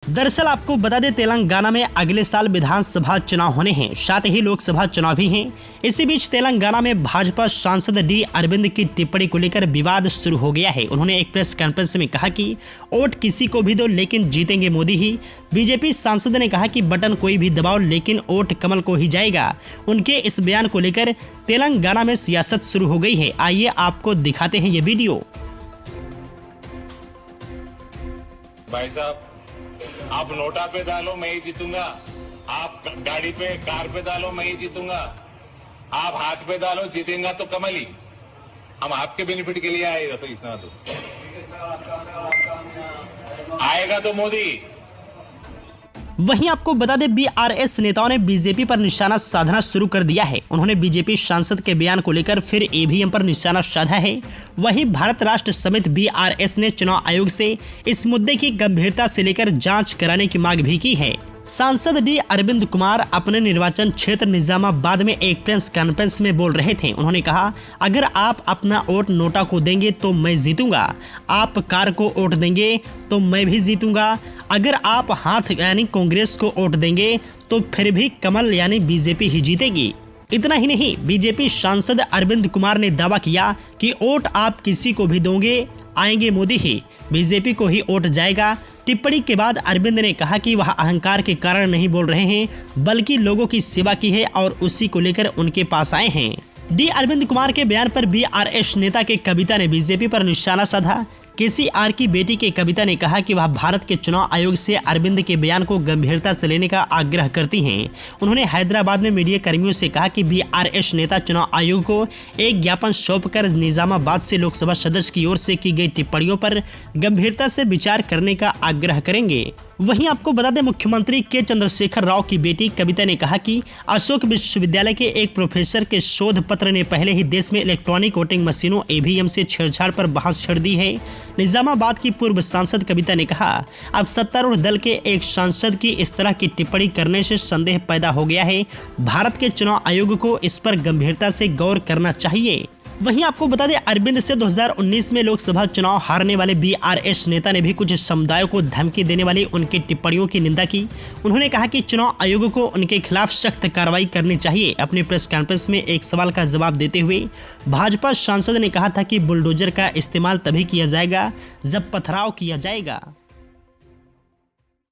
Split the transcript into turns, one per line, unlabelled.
दरअसल आपको बता दें, तेलंगाना में अगले साल विधानसभा चुनाव होने हैं, साथ ही लोकसभा चुनाव भी हैं। इसी बीच तेलंगाना में भाजपा सांसद डी अरविंद की टिप्पणी को लेकर विवाद शुरू हो गया है। उन्होंने एक प्रेस कॉन्फ्रेंस में कहा कि वोट किसी को भी दो लेकिन जीतेंगे मोदी ही। बीजेपी सांसद ने कहा कि बटन कोई भी दबाओ लेकिन वोट कमल को ही जाएगा। उनके इस बयान को लेकर तेलंगाना में सियासत शुरू हो गई है। आइए आपको दिखाते हैं ये वीडियो।
भाई साहब, आप नोटा पे डालो मैं ही जीतूंगा, आप गाड़ी पे कार पे डालो मैं ही जीतूंगा, आप हाथ पे डालो जीतेगा तो कमल ही। हम आपके बेनिफिट के लिए आएगा तो इतना तो आएगा तो मोदी।
वहीं आपको बता दें, बीआरएस नेताओं ने बीजेपी पर निशाना साधना शुरू कर दिया है। उन्होंने बीजेपी सांसद के बयान को लेकर फिर ईवीएम पर निशाना साधा है। वहीं भारत राष्ट्र समित बीआरएस ने चुनाव आयोग से इस मुद्दे की गंभीरता से लेकर जांच कराने की मांग भी की है। सांसद डी अरविंद कुमार अपने निर्वाचन क्षेत्र निजामाबाद में एक प्रेस कॉन्फ्रेंस में बोल रहे थे। उन्होंने कहा, अगर आप अपना वोट नोटा को देंगे तो मैं जीतूंगा, आप कार को वोट देंगे तो मैं भी जीतूंगा, अगर आप हाथ यानी कांग्रेस को वोट देंगे तो फिर भी कमल यानी बीजेपी ही जीतेगी। इतना ही नहीं, बीजेपी सांसद अरविंद कुमार ने दावा किया कि वोट आप किसी को भी दोगे आएंगे मोदी ही, बीजेपी को ही वोट जाएगा। टिप्पणी के बाद अरविंद ने कहा कि वह अहंकार के कारण नहीं बोल रहे हैं बल्कि लोगों की सेवा की है और उसी को लेकर उनके पास आए हैं। डी अरविंद कुमार के बयान पर बीआरएस नेता के कविता ने बीजेपी पर निशाना साधा। केसीआर की बेटी के कविता ने कहा कि वह भारत के चुनाव आयोग से अरविंद के बयान को गंभीरता से लेने का आग्रह करती हैं। उन्होंने हैदराबाद में मीडिया कर्मियों से कहा कि बीआरएस नेता चुनाव आयोग को एक ज्ञापन सौंपकर निजामाबाद से लोकसभा सदस्य की ओर से की गई टिप्पणियों पर गंभीरता से विचार करने का आग्रह करेंगे। वहीं आपको बता दें, मुख्यमंत्री के चंद्रशेखर राव की बेटी कविता ने कहा कि अशोक विश्वविद्यालय के एक प्रोफेसर के शोध पत्र ने पहले ही देश में इलेक्ट्रॉनिक वोटिंग मशीनों ईवीएम से छेड़छाड़ पर बहस छेड़ दी है। निजामाबाद की पूर्व सांसद कविता ने कहा, अब सत्तारूढ़ दल के एक सांसद की इस तरह की टिप्पणी करने से संदेह पैदा हो गया है। भारत के चुनाव आयोग को इस पर गंभीरता से गौर करना चाहिए। वहीं आपको बता दें, अरविंद से 2019 में लोकसभा चुनाव हारने वाले बीआरएस नेता ने भी कुछ समुदायों को धमकी देने वाली उनकी टिप्पणियों की निंदा की। उन्होंने कहा कि चुनाव आयोग को उनके खिलाफ सख्त कार्रवाई करनी चाहिए। अपने प्रेस कॉन्फ्रेंस में एक सवाल का जवाब देते हुए भाजपा सांसद ने कहा था कि बुलडोजर का इस्तेमाल तभी किया जाएगा जब पथराव किया जाएगा।